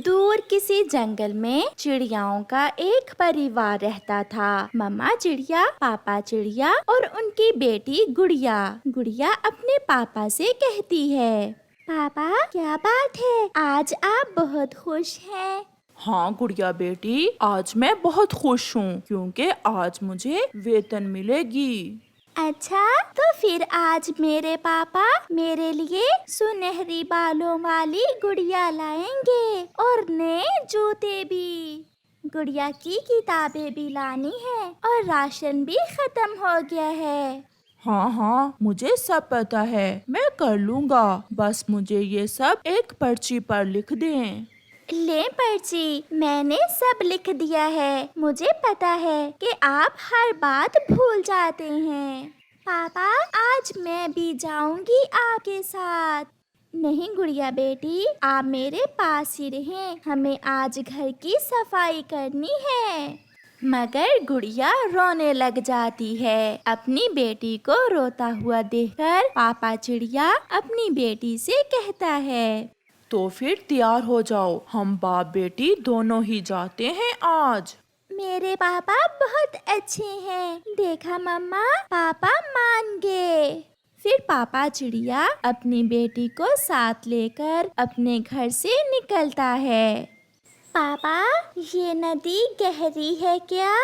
दूर किसी जंगल में चिड़ियाओं का एक परिवार रहता था। मम्मा चिड़िया, पापा चिड़िया और उनकी बेटी गुड़िया। गुड़िया अपने पापा से कहती है, पापा क्या बात है, आज आप बहुत खुश हैं। हाँ गुड़िया बेटी, आज मैं बहुत खुश हूँ क्योंकि आज मुझे वेतन मिलेगी। अच्छा, तो फिर आज मेरे पापा मेरे लिए सुनहरी बालों वाली गुड़िया लाएंगे और नए जूते भी। गुड़िया की किताबें भी लानी है और राशन भी खत्म हो गया है। हाँ हाँ, मुझे सब पता है, मैं कर लूँगा। बस मुझे ये सब एक पर्ची पर लिख दें। ले पर्ची, मैंने सब लिख दिया है। मुझे पता है कि आप हर बात भूल जाते हैं। पापा, आज मैं भी जाऊंगी आपके साथ। नहीं गुड़िया बेटी, आप मेरे पास ही रहें, हमें आज घर की सफाई करनी है। मगर गुड़िया रोने लग जाती है। अपनी बेटी को रोता हुआ देखकर पापा चिड़िया अपनी बेटी से कहता है, तो फिर तैयार हो जाओ, हम बाप बेटी दोनों ही जाते हैं आज। मेरे पापा बहुत अच्छे हैं। देखा मम्मा, पापा मान गए। फिर पापा चिड़िया अपनी बेटी को साथ लेकर अपने घर से निकलता है। पापा, ये नदी गहरी है क्या?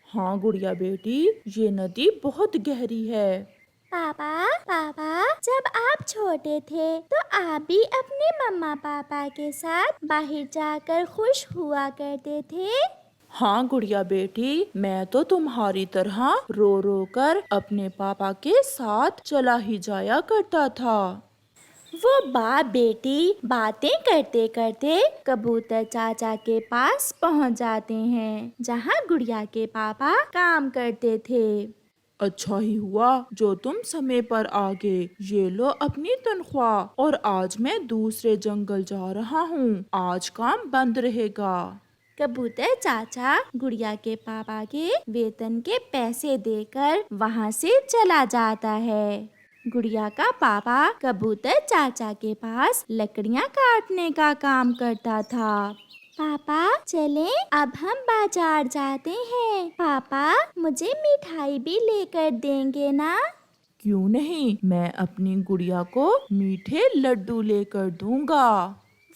हाँ गुड़िया बेटी, ये नदी बहुत गहरी है। पापा, जब आप छोटे थे तो आप भी अपने मम्मा पापा के साथ बाहर जाकर खुश हुआ करते थे। हाँ गुड़िया बेटी, मैं तो तुम्हारी तरह रो रो कर अपने पापा के साथ चला ही जाया करता था। वो बाप बेटी बातें करते करते कबूतर चाचा के पास पहुंच जाते हैं, जहां गुड़िया के पापा काम करते थे। अच्छा ही हुआ जो तुम समय पर आ गए। ये लो अपनी तनख्वाह, और आज मैं दूसरे जंगल जा रहा हूँ। आज काम बंद रहेगा। कबूतर चाचा गुड़िया के पापा के वेतन के पैसे देकर वहां से चला जाता है। गुड़िया का पापा कबूतर चाचा के पास लकड़ियां काटने का काम करता था। पापा चलें, अब हम बाजार जाते हैं। पापा, मुझे मिठाई भी लेकर देंगे ना? क्यों नहीं, मैं अपनी गुड़िया को मीठे लड्डू लेकर दूंगा।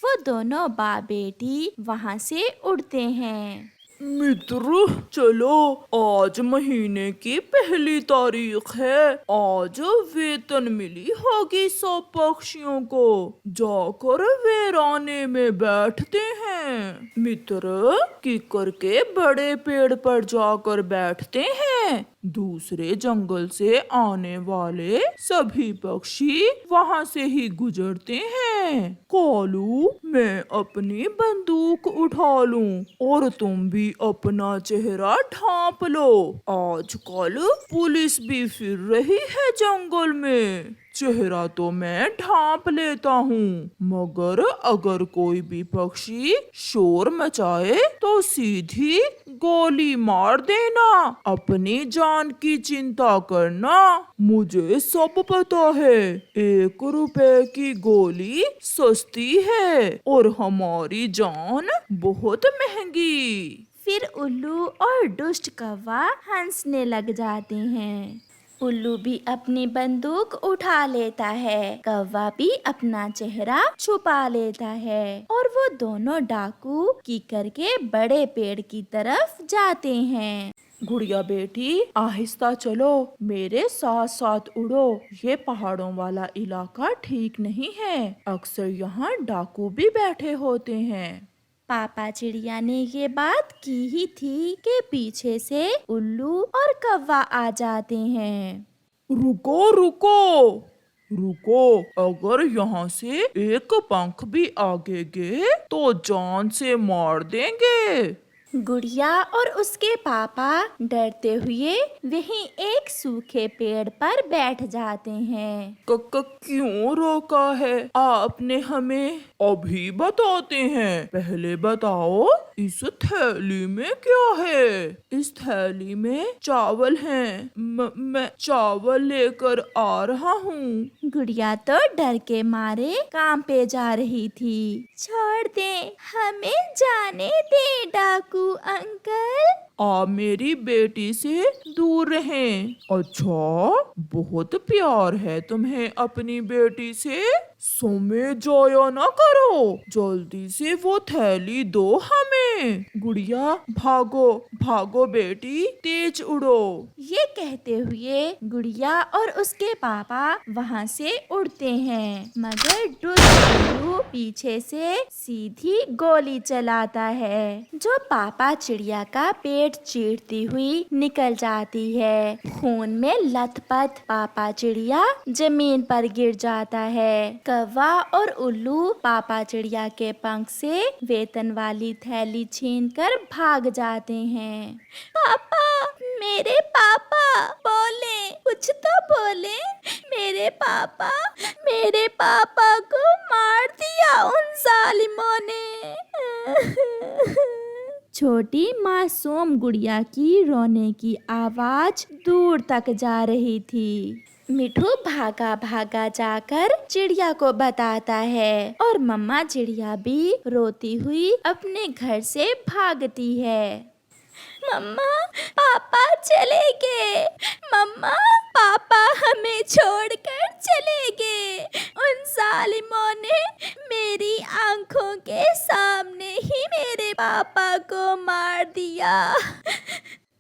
वो दोनों बाप बेटी वहाँ से उड़ते हैं। मित्र चलो, आज महीने की पहली तारीख है। आज वेतन मिली होगी सब पक्षियों को। जाकर वीराने में बैठते हैं। मित्र किकर के बड़े पेड़ पर जाकर बैठते हैं। दूसरे जंगल से आने वाले सभी पक्षी वहाँ से ही गुजरते हैं। कालू, मैं अपनी बंदूक उठा लूं और तुम भी अपना चेहरा ढांप लो। आजकल पुलिस भी फिर रही है जंगल में। चेहरा तो मैं ढांप लेता हूँ, मगर अगर कोई भी पक्षी शोर मचाए तो सीधी गोली मार देना। अपनी जान की चिंता करना, मुझे सब पता है। 1 रुपए की गोली सस्ती है और हमारी जान बहुत महंगी। फिर उल्लू और दुष्ट कौवा हंसने लग जाते हैं। उल्लू भी अपनी बंदूक उठा लेता है, कौवा भी अपना चेहरा छुपा लेता है और वो दोनों डाकू कीकर के बड़े पेड़ की तरफ जाते हैं। गुड़िया बेटी आहिस्ता चलो, मेरे साथ साथ उड़ो। ये पहाड़ों वाला इलाका ठीक नहीं है, अक्सर यहाँ डाकू भी बैठे होते हैं। पापा चिड़िया ने ये बात की ही थी कि पीछे से उल्लू और कौवा आ जाते हैं। रुको रुको रुको, अगर यहाँ से एक पंख भी आगे गए तो जान से मार देंगे। गुड़िया और उसके पापा डरते हुए वहीं एक सूखे पेड़ पर बैठ जाते हैं। क्यों रोका है आपने हमें? अभी बताते हैं, पहले बताओ इस थैली में क्या है? इस थैली में चावल हैं। मैं चावल लेकर आ रहा हूँ। गुड़िया तो डर के मारे कांपे जा रही थी। छोड़ दे, हमें जाने दे डाकू अंकल। आप मेरी बेटी से दूर रहें। अच्छा, बहुत प्यार है तुम्हें अपनी बेटी से। समय जाया ना करो, जल्दी से वो थैली दो हमें। गुड़िया भागो भागो बेटी, तेज उड़ो। ये कहते हुए गुड़िया और उसके पापा वहाँ से उड़ते हैं, मगर उल्लू पीछे से सीधी गोली चलाता है, जो पापा चिड़िया का पेट चीरती हुई निकल जाती है। खून में लथपथ पापा चिड़िया जमीन पर गिर जाता है। कौवा और उल्लू पापा चिड़िया के पंख से वेतन वाली थैली छीनकर भाग जाते हैं। पापा, मेरे पापा, बोले, कुछ तो बोले। मेरे पापा को मार दिया उन जालिमों ने। छोटी मासूम गुड़िया की रोने की आवाज दूर तक जा रही थी। मिठू भागा भागा जाकर चिड़िया को बताता है और मम्मा चिड़िया भी रोती हुई अपने घर से भागती है। मम्मा, पापा चले गए। मम्मा, पापा हमें छोड़कर चले गए। उन जालिमों ने मेरी आंखों के सामने ही मेरे पापा को मार दिया।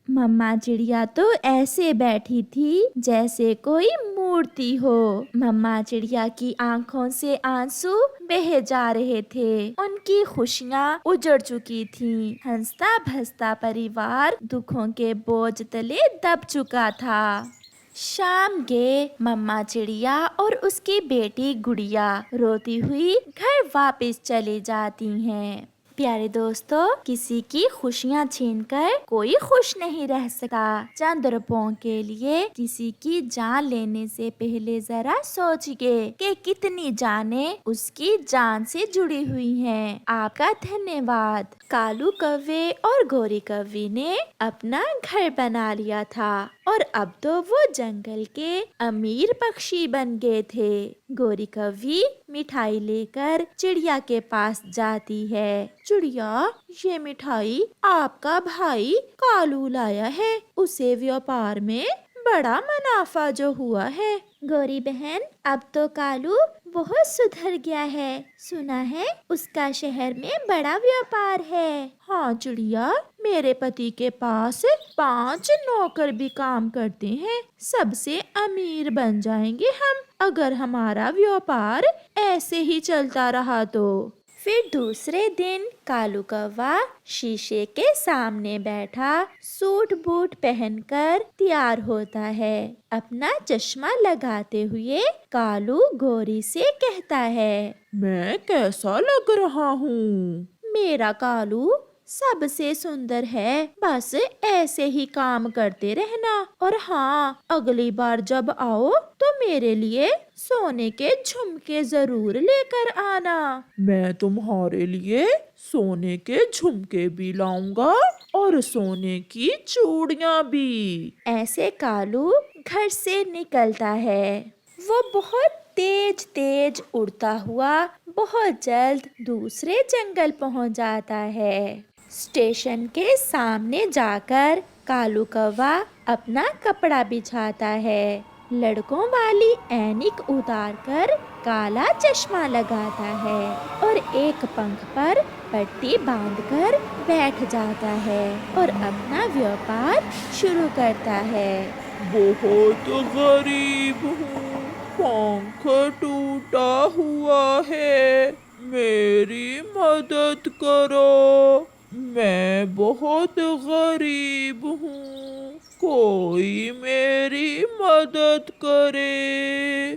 मम्मा चिड़िया तो ऐसे बैठी थी जैसे कोई मूर्ति हो। मम्मा चिड़िया की आंखों से आंसू बह जा रहे थे। उनकी खुशियाँ उजड़ चुकी थीं। हंसता भसता परिवार दुखों के बोझ तले दब चुका था। शाम के मम्मा चिड़िया और उसकी बेटी गुड़िया रोती हुई घर वापस चली जाती हैं। प्यारे दोस्तों, किसी की खुशियाँ छीनकर कोई खुश नहीं रह सकता। चंद रुपयों के लिए किसी की जान लेने से पहले जरा सोचिए कि कितनी जानें उसकी जान से जुड़ी हुई हैं। आपका धन्यवाद। कालू कौवे और गोरी कौवी ने अपना घर बना लिया था और अब तो वो जंगल के अमीर पक्षी बन गए थे। गोरी कौवी मिठाई लेकर चिड़िया के पास जाती है। चिड़िया, ये मिठाई आपका भाई कालू लाया है। उसे व्यापार में बड़ा मुनाफा जो हुआ है। गोरी बहन, अब तो कालू बहुत सुधर गया है। सुना है उसका शहर में बड़ा व्यापार है। हाँ चिड़िया, मेरे पति के पास 5 नौकर भी काम करते हैं। सबसे अमीर बन जाएंगे हम, अगर हमारा व्यापार ऐसे ही चलता रहा तो। फिर दूसरे दिन कालू कौवा शीशे के सामने बैठा सूट बूट पहनकर तैयार होता है। अपना चश्मा लगाते हुए कालू गोरी से कहता है, मैं कैसा लग रहा हूँ? मेरा कालू सबसे सुंदर है। बस ऐसे ही काम करते रहना। और हाँ, अगली बार जब आओ तो मेरे लिए सोने के झुमके जरूर लेकर आना। मैं तुम्हारे लिए सोने के झुमके भी लाऊंगा और सोने की चूड़ियाँ भी। ऐसे कालू घर से निकलता है। वो बहुत तेज तेज उड़ता हुआ बहुत जल्द दूसरे जंगल पहुंच जाता है। स्टेशन के सामने जाकर कालू कौवा अपना कपड़ा बिछाता है। लड़कों वाली ऐनिक उतारकर काला चश्मा लगाता है और एक पंख पर पट्टी बांधकर बैठ जाता है और अपना व्यापार शुरू करता है। बहुत गरीब हूँ, पंख टूटा हुआ है, मेरी मदद करो। मैं बहुत गरीब हूँ, कोई मेरी मदद करे।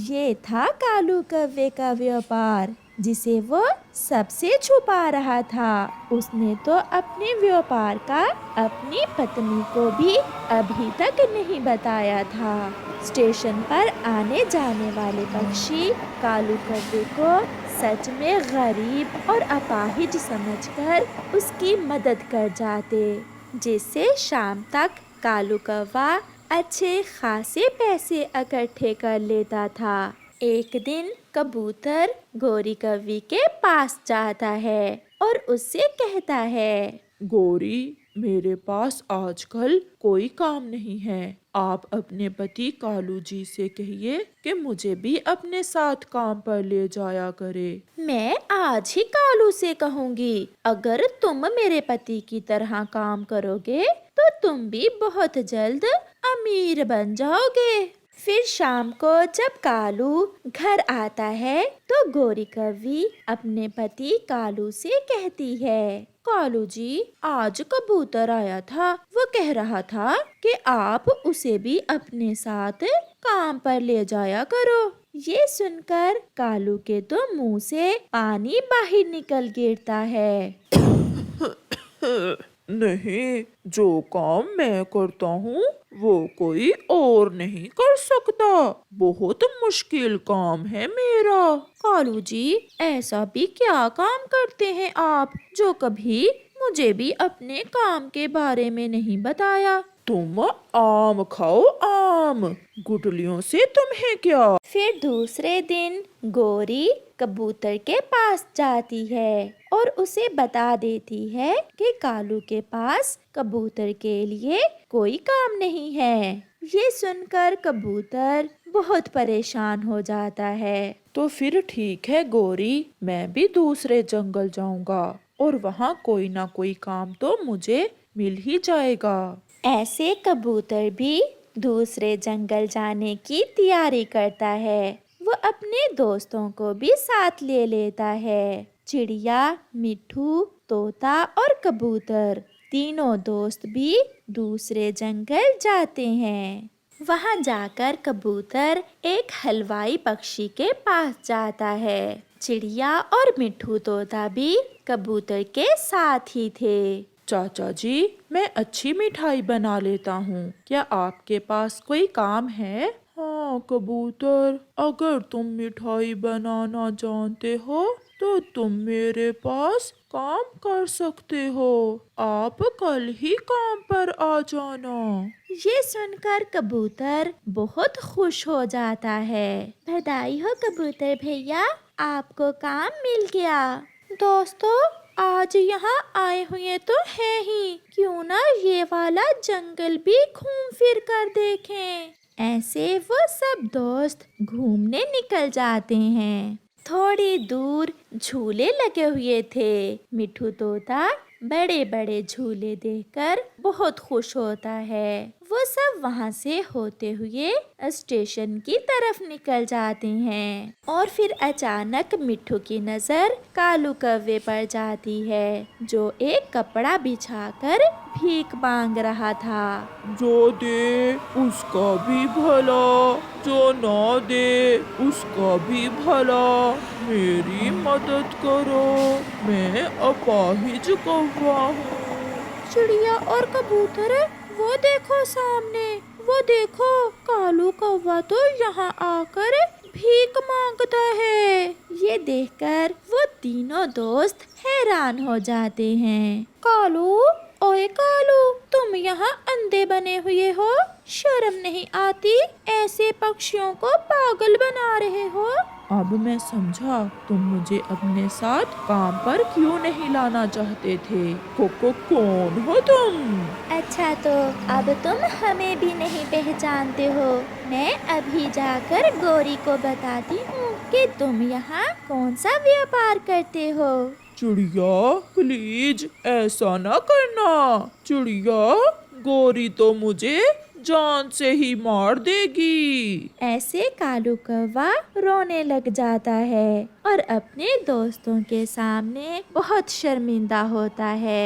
ये था कालू कौवे का व्यापार। जिसे वो सबसे छुपा रहा था। उसने तो अपने व्यापार का अपनी पत्नी को भी अभी तक नहीं बताया था। स्टेशन पर आने जाने वाले पक्षी कालू कौवे को सच में गरीब और अपाहिज समझकर उसकी मदद कर जाते, जिससे शाम तक कालू कौवा अच्छे खासे पैसे इकट्ठे कर लेता था। एक दिन कबूतर गोरी कौवी के पास जाता है और उससे कहता है, गोरी, मेरे पास आजकल कोई काम नहीं है। आप अपने पति कालू जी से कहिए कि मुझे भी अपने साथ काम पर ले जाया करे। मैं आज ही कालू से कहूँगी, अगर तुम मेरे पति की तरह काम करोगे तो तुम भी बहुत जल्द अमीर बन जाओगे। फिर शाम को जब कालू घर आता है तो गोरी कौवी अपने पति कालू से कहती है, कालू जी, आज कबूतर आया था। वो कह रहा था कि आप उसे भी अपने साथ काम पर ले जाया करो। ये सुनकर कालू के तो मुंह से पानी बाहर निकल गिरता है। नहीं, जो काम मैं करता हूँ वो कोई और नहीं कर सकता। बहुत मुश्किल काम है मेरा। कालू जी, ऐसा भी क्या काम करते हैं आप जो कभी मुझे भी अपने काम के बारे में नहीं बताया? तुम आम खाओ, आम। गुठलियों से तुम्हें क्या। फिर दूसरे दिन गोरी कबूतर के पास जाती है और उसे बता देती है कि कालू के पास कबूतर के लिए कोई काम नहीं है। ये सुनकर कबूतर बहुत परेशान हो जाता है। तो फिर ठीक है गोरी, मैं भी दूसरे जंगल जाऊंगा और वहाँ कोई ना कोई काम तो मुझे मिल ही जाएगा। ऐसे कबूतर भी दूसरे जंगल जाने की तैयारी करता है। वो अपने दोस्तों को भी साथ ले लेता है। चिड़िया, मिट्ठू, तोता और कबूतर तीनों दोस्त भी दूसरे जंगल जाते हैं। वहां जाकर कबूतर एक हलवाई पक्षी के पास जाता है। चिड़िया और मिट्ठू तोता भी कबूतर के साथ ही थे। चाचा जी, मैं अच्छी मिठाई बना लेता हूँ, क्या आपके पास कोई काम है? हाँ कबूतर, अगर तुम मिठाई बनाना जानते हो तो तुम मेरे पास काम कर सकते हो। आप कल ही काम पर आ जाना। ये सुनकर कबूतर बहुत खुश हो जाता है। बधाई हो कबूतर भैया, आपको काम मिल गया। दोस्तों, आज यहाँ आए हुए तो है ही, क्यों ना ये वाला जंगल भी घूम फिर कर देखें। ऐसे वो सब दोस्त घूमने निकल जाते हैं। थोड़ी दूर झूले लगे हुए थे। मिट्ठू तोता बड़े बड़े झूले देखकर बहुत खुश होता है। वो सब वहाँ से होते हुए स्टेशन की तरफ निकल जाते हैं और फिर अचानक मिट्ठू की नजर कालू कौवे पर जाती है, जो एक कपड़ा बिछाकर भीख मांग रहा था। जो दे उसका भी भला, जो ना दे उसका भी भला, मेरी मदद करो, मैं अपाहिज कौवा हूँ। चिड़िया और कबूतर, वो देखो सामने, वो देखो कालू कौवा तो यहाँ आकर भीख मांगता है। ये देखकर वो तीनों दोस्त हैरान हो जाते हैं। कालू, ओए कालू, तुम यहाँ अंधे बने हुए हो? शर्म नहीं आती? ऐसे पक्षियों को पागल बना रहे हो। अब मैं समझा तुम मुझे अपने साथ काम पर क्यों नहीं लाना चाहते थे। कौन हो तुम? अच्छा, तो अब तुम हमें भी नहीं पहचानते हो। मैं अभी जाकर गोरी को बताती हूँ कि तुम यहाँ कौन सा व्यापार करते हो। चिड़िया, प्लीज ऐसा ना करना। चिड़िया, गोरी तो मुझे जान से ही मार देगी। ऐसे कालू कौवा रोने लग जाता है और अपने दोस्तों के सामने बहुत शर्मिंदा होता है।